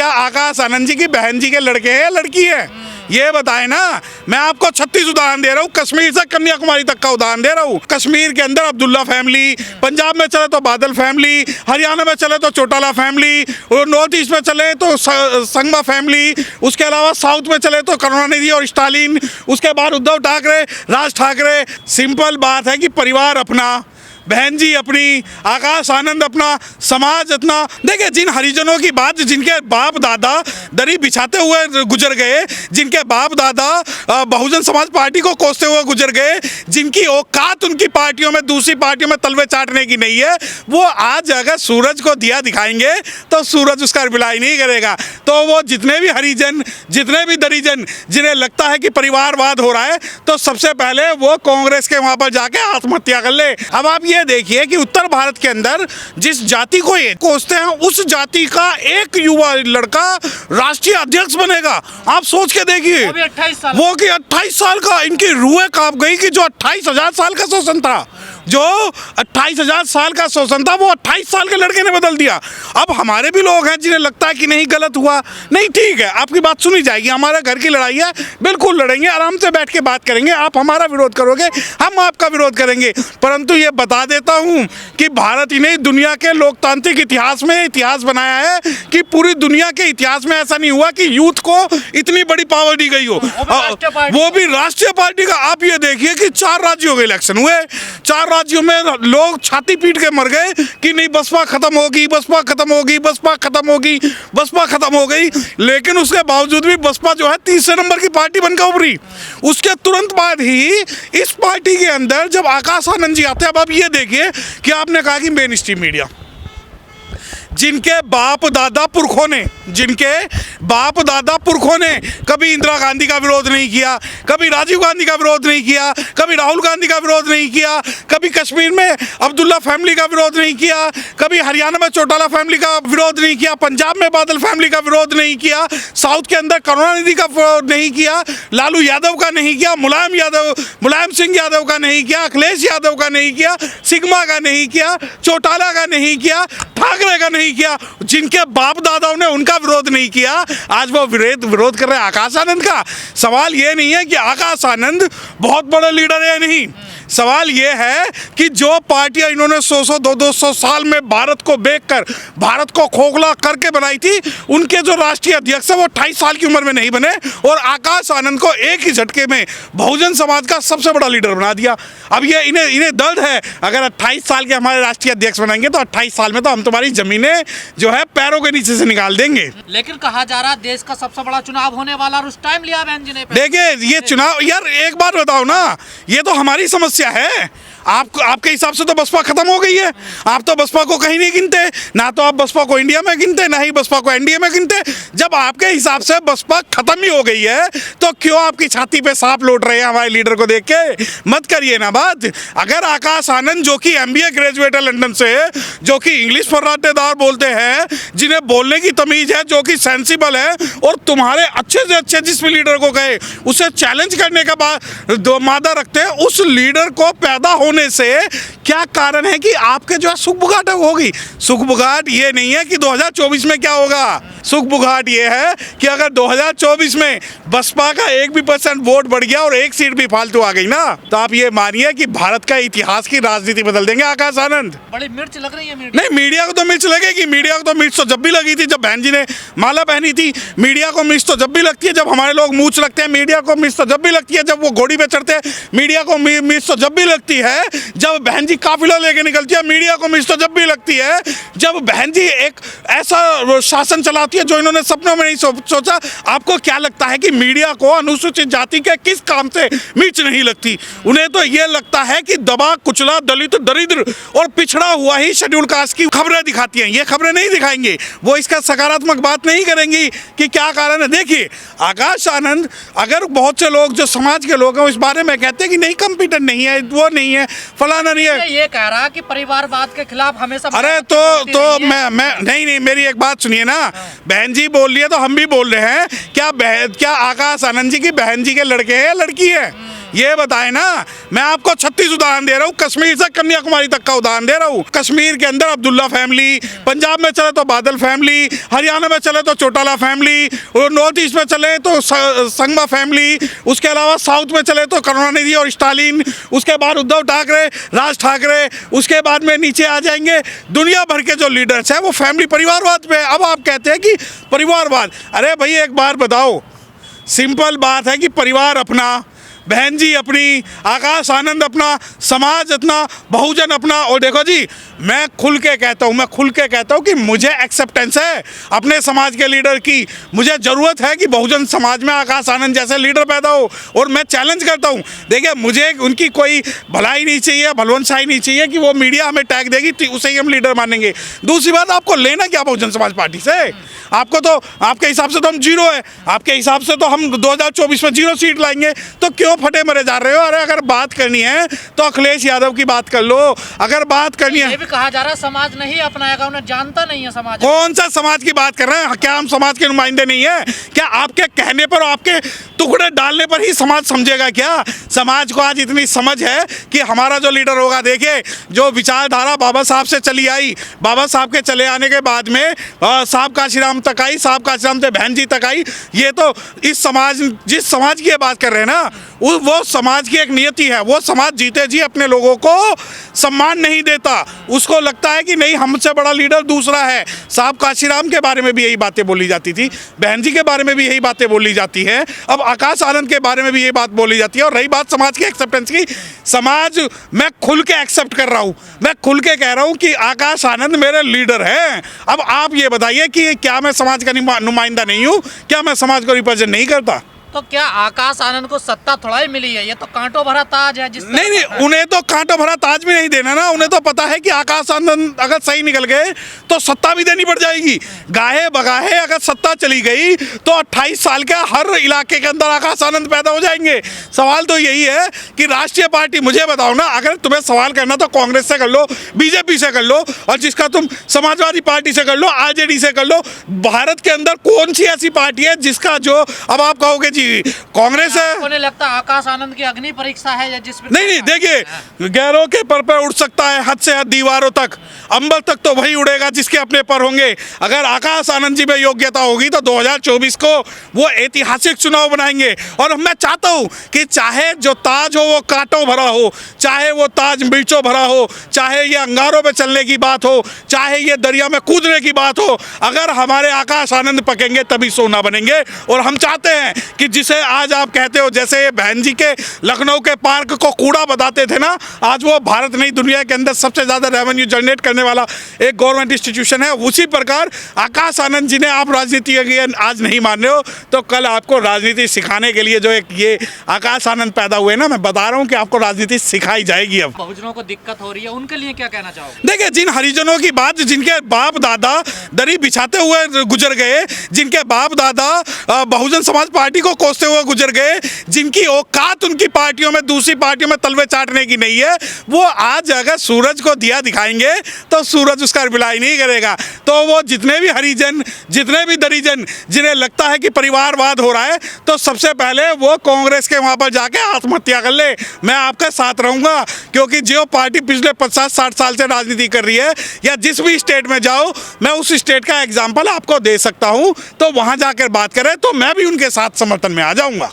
क्या आकाश आनंद जी की बहन जी के लड़के हैं या लड़की है? ये बताए ना। मैं आपको 36 उदाहरण दे रहा हूँ, कश्मीर से कन्याकुमारी तक का उदाहरण दे रहा हूँ। कश्मीर के अंदर अब्दुल्ला फैमिली, पंजाब में चले तो बादल फैमिली, हरियाणा में चले तो चौटाला फैमिली, और नॉर्थ ईस्ट में चले तो संगमा फैमिली, उसके अलावा साउथ में चले तो करुणानिधि और स्टालिन, उसके बाद उद्धव ठाकरे, राज ठाकरे। सिंपल बात है कि परिवार अपना, बहन जी अपनी, आकाश आनंद अपना, समाज अपना। देखिए, जिन हरिजनों की बात, जिनके बाप दादा दरी बिछाते हुए गुजर गए, जिनके बाप दादा बहुजन समाज पार्टी को कोसते हुए गुजर गए, जिनकी औकात उनकी पार्टियों में, दूसरी पार्टियों में तलवे चाटने की नहीं है, वो आज अगर सूरज को दिया दिखाएंगे तो सूरज उसका रिप्लाई नहीं करेगा। तो वो जितने भी हरिजन, जितने भी दरिजन जिन्हें लगता है कि परिवारवाद हो रहा है, तो सबसे पहले वो कांग्रेस के वहां पर जाके आत्महत्या कर ले। अब आप ये देखिए कि उत्तर भारत के अंदर जिस जाति को ये कोसते हैं, उस जाति का एक युवा लड़का राष्ट्रीय अध्यक्ष बनेगा। आप सोच के देखिए, वो कि 28 साल का, इनकी रूहें कांप गई कि जो 28,000 साल का शोषण था, जो 28,000 साल का शोषण था, वो 28 साल के लड़के ने बदल दिया। अब हमारे भी लोग हैं जिन्हें लगता है कि नहीं, गलत हुआ, नहीं ठीक है, आपकी बात सुनी जाएगी, हमारा घर की लड़ाई है, बिल्कुल लड़ेंगे, आराम से बैठ के बात करेंगे, आप हमारा विरोध करोगे, हम आपका विरोध करेंगे। परंतु ये बता देता हूं कि भारत ही नहीं, दुनिया के लोकतांत्रिक इतिहास में इतिहास बनाया है कि पूरी दुनिया के इतिहास में ऐसा नहीं हुआ कि यूथ को इतनी बड़ी पावर दी गई हो, वो भी राष्ट्रीय पार्टी का। आप ये देखिए कि 4 राज्यों के इलेक्शन हुए, 4 राज्यों में लोग छाती पीट के मर गए कि नहीं, बसपा खत्म होगी, बसपा खत्म होगी, बसपा खत्म होगी, बसपा खत्म हो गई। लेकिन उसके बावजूद भी बसपा जो है तीसरे नंबर की पार्टी बनकर उभरी। उसके तुरंत बाद ही इस पार्टी के अंदर जब आकाश आनंद जी आते हैं, अब आप ये देखिए कि आपने कहा कि मेन स्ट्रीम मीडिया, जिनके बाप दादा पुरखों ने, जिनके बाप दादा पुरखों ने कभी इंदिरा गांधी का विरोध नहीं किया, कभी राजीव गांधी का विरोध नहीं किया, कभी राहुल गांधी का विरोध नहीं किया, कभी कश्मीर में अब्दुल्ला फैमिली का विरोध नहीं किया, कभी हरियाणा में चौटाला फैमिली का विरोध नहीं किया, पंजाब में बादल फैमिली का विरोध नहीं किया, साउथ के अंदर करुणानिधि का विरोध नहीं किया, लालू यादव का नहीं किया, मुलायम सिंह यादव का नहीं किया, अखिलेश यादव का नहीं किया, सिग्मा का नहीं किया, चौटाला का नहीं किया, ठाकरे का नहीं किया, जिनके बाप दादाओं ने उनका विरोध नहीं किया, आज वो विरोध कर रहे हैं आकाश आनंद का। सवाल ये नहीं है कि आकाश आनंद बहुत बड़े लीडर है, नहीं, सवाल ये है कि जो पार्टियां इन्होंने 100 200 साल में भारत को बेचकर, भारत को खोखला करके बनाई थी, उनके जो राष्ट्रीय अध्यक्ष है वो 28 साल की उम्र में नहीं बने, और आकाश आनंद को एक ही झटके में बहुजन समाज का सबसे बड़ा लीडर बना दिया। अब ये इन्हें दर्द है, अगर 28 साल के हमारे राष्ट्रीय अध्यक्ष बनाएंगे तो 28 साल में तो हम तुम्हारी जमीनें जो है पैरों के नीचे से निकाल देंगे। लेकिन कहा जा रहा है देश का सबसे बड़ा चुनाव होने वाला, और उस टाइम लिया बहन जी ने। देखिए, ये चुनाव, यार एक बात बताओ ना, ये तो हमारी समस्या है। आपके हिसाब से तो बसपा खत्म हो गई है, आप तो बसपा को कहीं नहीं गिनते, ना तो आप बसपा को इंडिया में गिनते, ना ही बसपा को एनडीए में गिनते। जब आपके हिसाब से बसपा खत्म ही हो गई है, तो क्यों आपकी छाती पे सांप लौट रहे हैं हमारे लीडर को देख के? मत करिए ना बात। अगर आकाश आनंद, जो कि एमबीए ग्रेजुएट है लंदन से, जो कि इंग्लिश फर्राटेदार बोलते हैं, जिन्हें बोलने की तमीज है, जो कि सेंसिबल है, और तुम्हारे अच्छे से अच्छे जिस भी लीडर को कहे उसे चैलेंज करने का मादा रखते हैं, उस लीडर को पैदा होने से क्या कारण है कि आपके जो है सुखबुगाहट होगी? सुखबुगाहट ये नहीं है कि 2024 में क्या होगा, सुखबुगाहट ये है कि अगर 2024 में बसपा का 1% वोट बढ़ गया और 1 सीट भी फालतू आ गई ना, तो आप ये मानिए कि भारत का इतिहास की राजनीति बदल देंगे आकाश आनंद। बड़ी मिर्च लग रही है नहीं, मीडिया को तो मिर्च लगेगी, मीडिया को तो मिर्च तो जब भी लगी थी जब बहन जी ने माला पहनी थी, मीडिया को मिर्च तो जब भी लगती है जब हमारे लोग मूंछ लगते हैं, मीडिया को मिर्च तो जब भी लगती है जब वो घोड़ी पे चढ़ते हैं, मीडिया को मिर्च तो जब भी लगती है जब बहन जी काफिला लेके निकलती है, मीडिया को मिर्च तो जब भी लगती है जब बहन जी एक ऐसा शासन चलाती है जो इन्होंने सपनों में नहीं सोचा। आपको क्या लगता है कि मीडिया को अनुसूचित जाति के किस काम से मिर्च नहीं लगती? उन्हें तो ये लगता है कि दबा कुचला दलित दरिद्र और पिछड़ा हुआ ही शेड्यूल कास्ट की खबरें दिखाती हैं। ये खबरें नहीं दिखाएंगे, वो इसका सकारात्मक बात नहीं करेंगी कि क्या कारण है। देखिए, आकाश आनंद, अगर बहुत से लोग जो समाज के लोग हैं इस बारे में कहते हैं कि नहीं कॉम्पिटेंट नहीं है, वो नहीं है, फलाना नहीं है, ये कह रहा कि परिवारवाद के खिलाफ हमेशा। अरे तो मैं नहीं, मेरी एक बात सुनिए ना, बहन जी बोल रही है तो हम भी बोल रहे हैं। क्या आकाश आनंद जी की बहन जी के लड़के हैं या लड़की है? ये बताए ना, मैं आपको 36 उदाहरण दे रहा हूँ, कश्मीर से कन्याकुमारी तक का उदाहरण दे रहा हूँ। कश्मीर के अंदर अब्दुल्ला फैमिली, पंजाब में चले तो बादल फैमिली, हरियाणा में चले तो चौटाला फैमिली, और नॉर्थ ईस्ट में चले तो संगमा फैमिली, उसके अलावा साउथ में चले तो करुणानिधि और स्टालिन, उसके बाद उद्धव ठाकरे, राज ठाकरे, उसके बाद में नीचे आ जाएंगे दुनिया भर के जो लीडर्स हैं वो फैमिली परिवारवाद पे। अब आप कहते हैं कि परिवारवाद, अरे भाई एक बार बताओ, सिंपल बात है कि परिवार अपना, बहन जी अपनी, आकाश आनंद अपना, समाज अपना, बहुजन अपना। और देखो जी, मैं खुल के कहता हूँ कि मुझे एक्सेप्टेंस है अपने समाज के लीडर की, मुझे ज़रूरत है कि बहुजन समाज में आकाश आनंद जैसे लीडर पैदा हो। और मैं चैलेंज करता हूँ, देखिए मुझे उनकी कोई भलाई नहीं चाहिए, भलवंशाही नहीं चाहिए कि वो मीडिया हमें टैग देगी तो उसे ही हम लीडर मानेंगे। दूसरी बात, आपको लेना क्या बहुजन समाज पार्टी से? आपको तो, आपके हिसाब से तो हम जीरो है, आपके हिसाब से तो हम 2024 में 0 सीट लाएंगे, तो क्यों फटे मरे जा रहे हो? अरे अगर बात करनी है तो अखिलेश यादव की बात कर लो, अगर बात करनी है। ये भी कहा जा रहा है समाज नहीं अपनाएगा, उन्हें जानता नहीं है समाज। कौन सा समाज की बात कर रहे हैं? क्या हम समाज के नुमाइंदे नहीं है? क्या आपके कहने पर, आपके टुकड़े डालने पर ही समाज समझेगा क्या? समाज को आज इतनी समझ है कि हमारा जो लीडर होगा, देखिए जो विचारधारा बाबा साहब से चली आई, बाबा साहब के चले आने के बाद में साहब काशीराम तक आई, साहब काशीराम से बहन जी तक आई। ये तो इस समाज, जिस समाज की बात कर रहे हैं ना, वो समाज की एक नियति है। वो समाज जीते जी अपने लोगों को सम्मान नहीं देता, उसको लगता है कि नहीं हमसे बड़ा लीडर दूसरा है। साहब काशीराम के बारे में भी यही बातें बोली जाती थी, बहन जी के बारे में भी यही बातें बोली जाती है, अब आकाश आनंद के बारे में भी यही बात बोली जाती है। और रही बात समाज की एक्सेप्टेंस की, समाज, मैं खुल के एक्सेप्ट कर रहा हूँ, मैं खुल के कह रहा हूँ कि आकाश आनंद मेरे लीडर हैं। अब आप ये बताइए कि क्या मैं समाज का नुमाइंदा नहीं हूँ? क्या मैं समाज को रिप्रेजेंट नहीं करता? तो क्या आकाश आनंद को सत्ता थोड़ा ही मिली है? ये तो कांटों भरा ताज है। नहीं, उन्हें तो कांटों भरा ताज भी नहीं देना ना। उन्हें तो पता है कि आकाश आनंद अगर सही निकल गए तो सत्ता भी देनी पड़ जाएगी। गाहे बगाहे अगर सत्ता चली गई तो 28 साल के हर इलाके के अंदर आकाश आनंद पैदा हो जाएंगे। सवाल तो यही है कि राष्ट्रीय पार्टी, मुझे बताओ ना, अगर तुम्हें सवाल करना तो कांग्रेस से कर लो, बीजेपी से कर लो, और जिसका तुम समाजवादी पार्टी से कर लो, आरजेडी से कर लो। भारत के अंदर कौन सी ऐसी पार्टी है जिसका, जो अब आप कहोगे जी कांग्रेस है, आपको नहीं लगता आकाश आनंद की अग्नि परीक्षा है या जिसमें? नहीं, देखिए गैरों के पर पे उड़ सकता है, हद से हद दीवारों तक, अंबर तक तो वही उड़ेगा जिसके अपने पर होंगे। अगर आकाश आनंद जी में योग्यता होगी तो 2024 को वो ऐतिहासिक चुनाव बनाएंगे। और मैं चाहता हूं कि चाहे जो ताज हो वो कांटों भरा हो, चाहे वो ताज मिर्चों भरा हो, चाहे ये अंगारों पे चलने की बात हो, चाहे ये दरिया में कूदने की बात हो, अगर हमारे आकाश आनंद पकेंगे तभी सोना बनेंगे। और हम चाहते हैं कि जिसे आज आप कहते हो, जैसे ये बहन जी के लखनऊ के पार्क को कूड़ा बताते थे ना, आज वो भारत नहीं दुनिया के अंदर सबसे ज्यादा रेवेन्यू जनरेट करने वाला एक गवर्नमेंट इंस्टीट्यूशन है। उसी प्रकार आकाश आनंद जी ने, आप राजनीति आज नहीं मान रहे हो तो कल आपको राजनीति सिखाने के लिए जो एक ये आकाश आनंद पैदा हुए ना, मैं बता रहा हूँ कि आपको राजनीति सिखाई जाएगी। अब बहुजनों को दिक्कत हो रही है, उनके लिए क्या कहना चाहोगे? देखिए, जिन हरिजनों की बात, जिनके बाप दादा दरी बिछाते हुए गुजर गए, जिनके बाप दादा बहुजन समाज पार्टी को कोसते हुए गुजर गए, जिनकी औकात उनकी पार्टियों में, दूसरी पार्टियों में तलवे चाटने की नहीं है, वो आज अगर सूरज को दिया दिखाएंगे तो सूरज उसका रिप्लाई नहीं करेगा। तो वो जितने भी हरिजन, जितने भी दरिजन, जिन्हें लगता है कि परिवारवाद हो रहा है, तो सबसे पहले वो कांग्रेस के वहां पर जाके आत्महत्या कर ले। मैं आपके साथ रहूंगा, क्योंकि जो पार्टी पिछले 50-60 साल से राजनीति कर रही है, या जिस भी स्टेट में जाओ, मैं उस स्टेट का एग्जाम्पल आपको दे सकता हूं, तो वहां जाकर बात करें तो मैं भी उनके साथ समर्थन में आ जाऊंगा।